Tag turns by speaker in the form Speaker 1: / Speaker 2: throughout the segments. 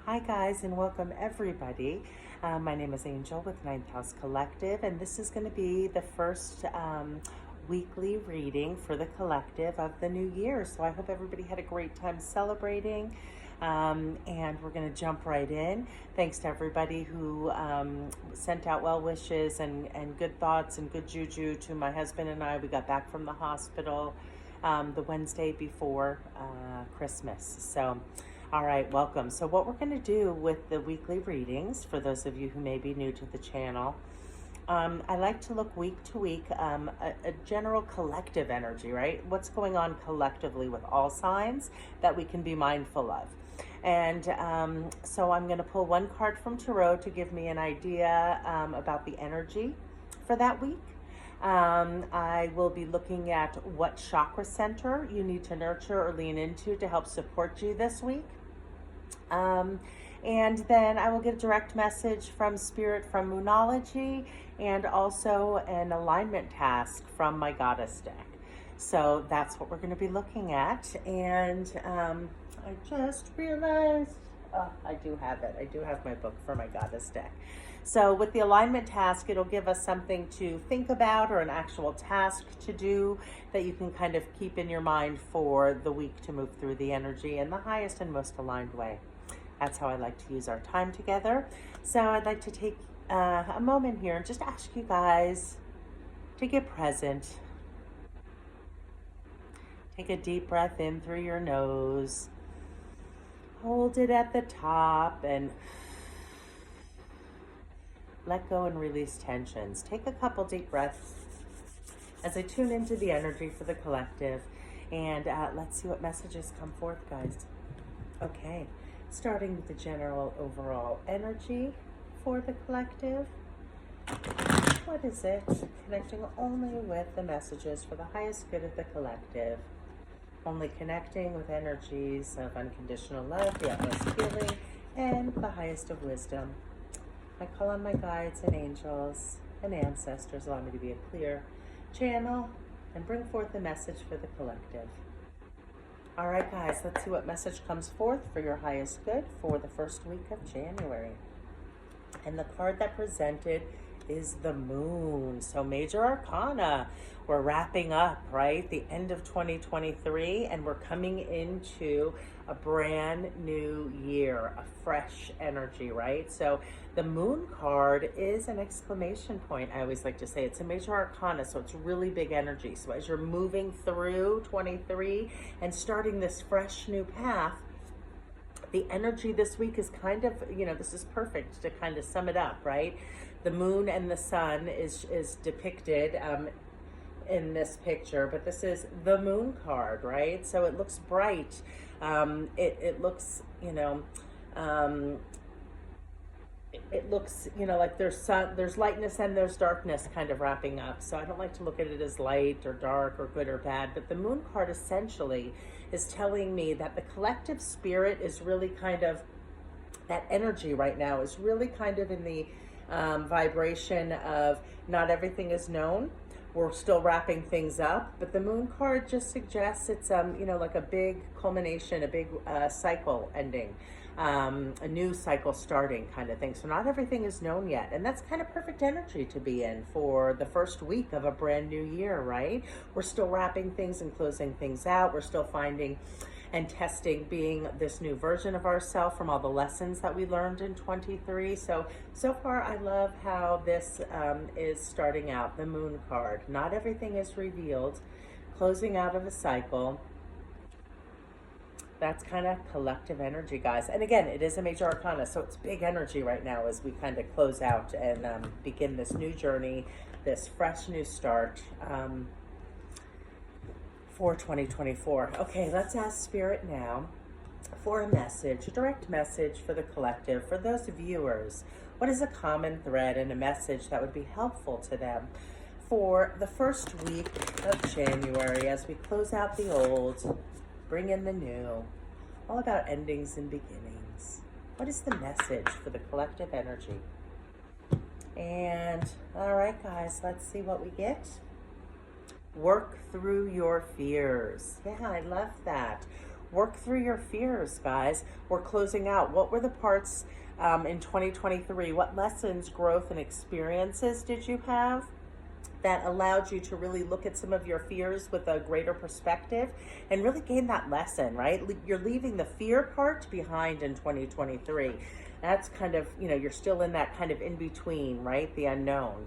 Speaker 1: Hi guys, and welcome everybody. My name is Angel with Ninth House Collective, and this is going to be the first weekly reading for the collective of the new year. So I hope everybody had a great time celebrating. And we're going to jump right in. Thanks to everybody who sent out well wishes and good thoughts and good juju to my husband and I. We got back from the hospital the Wednesday before Christmas. So all right, welcome. So what we're going to do with the weekly readings, for those of you who may be new to the channel, I like to look week to week, a general collective energy, right? What's going on collectively with all signs that we can be mindful of. And so I'm going to pull one card from Tarot to give me an idea about the energy for that week. I will be looking at what chakra center you need to nurture or lean into to help support you this week. And then I will get a direct message from Spirit from Moonology and also an alignment task from my Goddess deck. So that's what we're going to be looking at. And I just realized, I do have it. I do have my book for my Goddess deck. So with the alignment task, it'll give us something to think about or an actual task to do that you can kind of keep in your mind for the week to move through the energy in the highest and most aligned way. That's how I like to use our time together. So I'd like to take a moment here and just ask you guys to get present. Take a deep breath in through your nose. Hold it at the top and let go and release tensions. Take a couple deep breaths as I tune into the energy for the collective. And let's see what messages come forth, guys. Okay. Starting with the general overall energy for the collective. What is it? Connecting only with the messages for the highest good of the collective. Only connecting with energies of unconditional love, the utmost healing, and the highest of wisdom. I call on my guides and angels and ancestors. Allow me to be a clear channel and bring forth the message for the collective. All right, guys, let's see what message comes forth for your highest good for the first week of January. And the card that presented is the Moon. So major arcana. We're wrapping up, right? The end of 2023, and we're coming into a brand new year, a fresh energy, right? So the Moon card is an exclamation point. I always like to say it's a major arcana, so it's really big energy. So as you're moving through 23 and starting this fresh new path, the energy this week is kind of, this is perfect to kind of sum it up, right? The moon and the sun is depicted in this picture, but this is the Moon card, right? So it looks bright. It looks, it looks, like there's lightness and there's darkness kind of wrapping up. So I don't like to look at it as light or dark or good or bad, but the Moon card essentially is telling me that the collective spirit is really kind of, that energy right now is really kind of in the vibration of not everything is known. We're still wrapping things up, but the Moon card just suggests it's, like a big culmination, a big cycle ending, a new cycle starting kind of thing. So not everything is known yet. And that's kind of perfect energy to be in for the first week of a brand new year, right? We're still wrapping things and closing things out. We're still finding and testing being this new version of ourselves from all the lessons that we learned in 23. So far I love how this is starting out, the Moon card. Not everything is revealed, closing out of a cycle. That's kind of collective energy, guys. And again, it is a major arcana, so it's big energy right now as we kind of close out and begin this new journey, this fresh new start. For 2024. Okay, let's ask Spirit now for a message, a direct message for the collective, for those viewers. What is a common thread and a message that would be helpful to them for the first week of January as we close out the old, bring in the new, all about endings and beginnings? What is the message for the collective energy? And all right, guys, let's see what we get. Work through your fears. Yeah, I love that. Work through your fears, guys. We're closing out. What were the parts in 2023? What lessons, growth, and experiences did you have that allowed you to really look at some of your fears with a greater perspective and really gain that lesson, right? You're leaving the fear part behind in 2023. That's kind of, you're still in that kind of in-between, right? The unknown.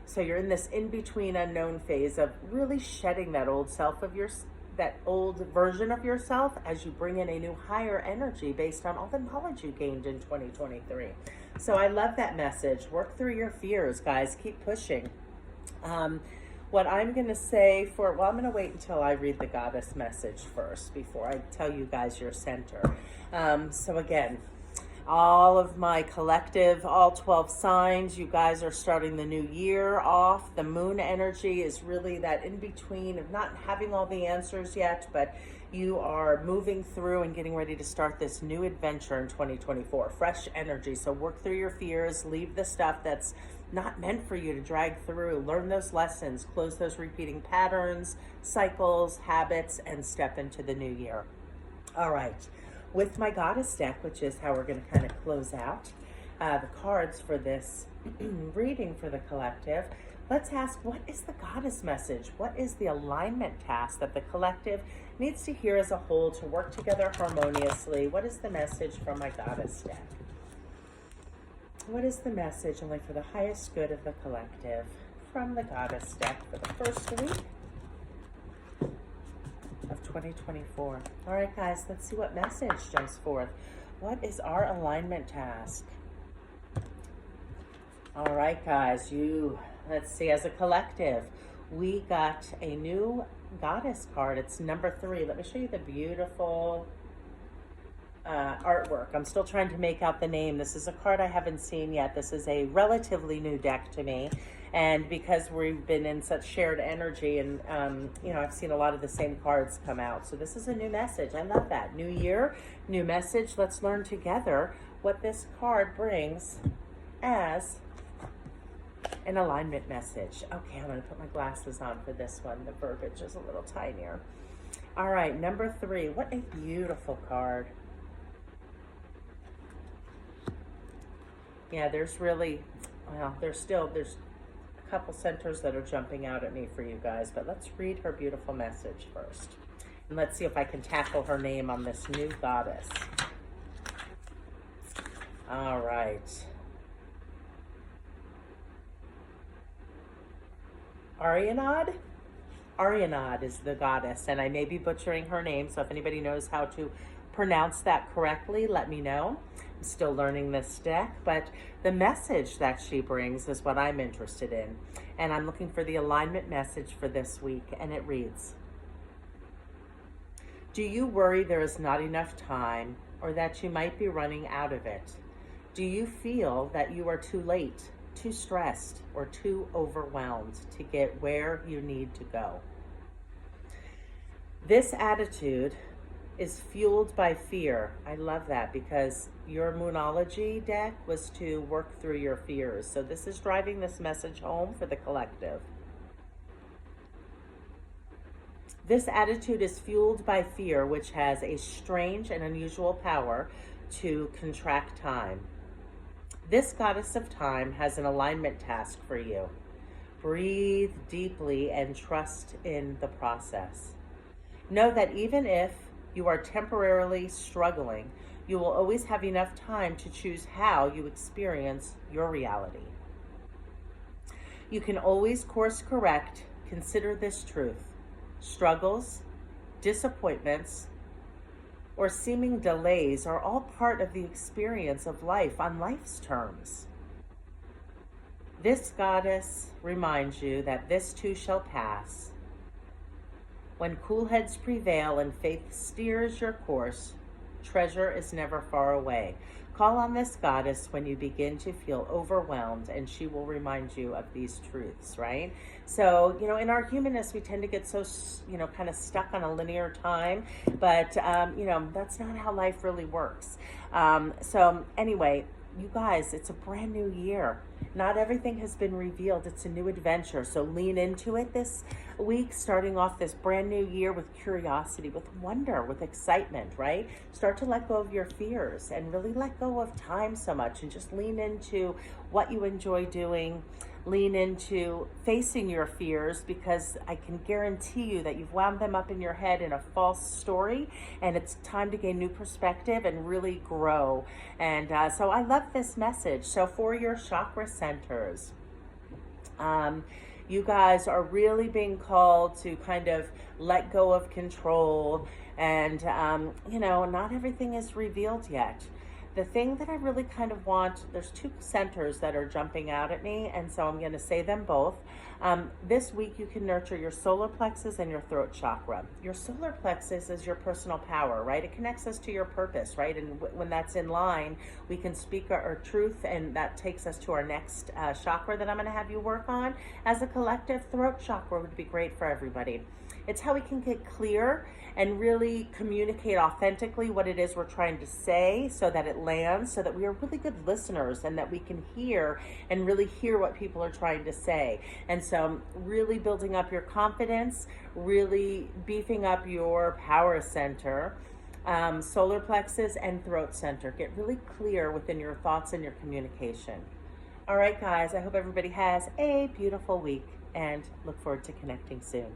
Speaker 1: So you're in this in-between unknown phase of really shedding that old self of yours, that old version of yourself, as you bring in a new higher energy based on all the knowledge you gained in 2023. So I love that message. Work through your fears, guys. Keep pushing. What I'm going to say I'm going to wait until I read the goddess message first before I tell you guys your center. So again, all of my collective, all 12 signs, you guys are starting the new year off. The moon energy is really that in between of not having all the answers yet, but you are moving through and getting ready to start this new adventure in 2024. Fresh energy. So work through your fears, leave the stuff that's not meant for you to drag through. Learn those lessons, close those repeating patterns, cycles, habits, and step into the new year. All right. With my goddess deck, which is how we're going to kind of close out the cards for this reading for the collective, let's ask, what is the goddess message? What is the alignment task that the collective needs to hear as a whole to work together harmoniously? What is the message from my goddess deck? What is the message, only for the highest good of the collective, from the goddess deck for the first week of 2024? All right, guys, let's see what message jumps forth. What is our alignment task? All right, guys, let's see, as a collective, we got a new goddess card. It's number 3. Let me show you the beautiful artwork. I'm still trying to make out the name. This is a card I haven't seen yet. This is a relatively new deck to me. And because we've been in such shared energy and, I've seen a lot of the same cards come out. So this is a new message. I love that. New year, new message. Let's learn together what this card brings as an alignment message. Okay, I'm going to put my glasses on for this one. The verbiage is a little tinier. All right, number 3. What a beautiful card. Yeah, there's a couple centers that are jumping out at me for you guys, but let's read her beautiful message first. And let's see if I can tackle her name on this new goddess. All right. Arianad is the goddess, and I may be butchering her name, so if anybody knows how to pronounce that correctly, let me know. I'm still learning this deck, but the message that she brings is what I'm interested in. And I'm looking for the alignment message for this week, and it reads, do you worry there is not enough time, or that you might be running out of it? Do you feel that you are too late, too stressed, or too overwhelmed to get where you need to go? This attitude is fueled by fear. I love that, because your Moonology deck was to work through your fears. So this is driving this message home for the collective. This attitude is fueled by fear, which has a strange and unusual power to contract time. This goddess of time has an alignment task for you. Breathe deeply and trust in the process. Know that even if you are temporarily struggling, you will always have enough time to choose how you experience your reality. You can always course correct. Consider this truth. Struggles, disappointments, or seeming delays are all part of the experience of life on life's terms. This goddess reminds you that this too shall pass. When cool heads prevail and faith steers your course, treasure is never far away. Call on this goddess when you begin to feel overwhelmed, and she will remind you of these truths, right? So, in our humanness, we tend to get so, kind of stuck on a linear time, but, that's not how life really works. So anyway, you guys, it's a brand new year. Not everything has been revealed. It's a new adventure. So lean into it this week, starting off this brand new year with curiosity, with wonder, with excitement, right? Start to let go of your fears and really let go of time so much and just lean into what you enjoy doing. Lean into facing your fears, because I can guarantee you that you've wound them up in your head in a false story, and it's time to gain new perspective and really grow. And so I love this message. So for your chakra centers, you guys are really being called to kind of let go of control, and you know, not everything is revealed yet. The thing that I really kind of want, there's two centers that are jumping out at me, and so I'm going to say them both. This week you can nurture your solar plexus and your throat chakra. Your solar plexus is your personal power, right? It connects us to your purpose, right? And when that's in line, we can speak our truth, and that takes us to our next chakra that I'm going to have you work on. As a collective, throat chakra would be great for everybody. It's how we can get clear and really communicate authentically what it is we're trying to say, so that it lands, so that we are really good listeners and that we can hear and really hear what people are trying to say. And so really building up your confidence, really beefing up your power center, solar plexus and throat center. Get really clear within your thoughts and your communication. All right, guys, I hope everybody has a beautiful week and look forward to connecting soon.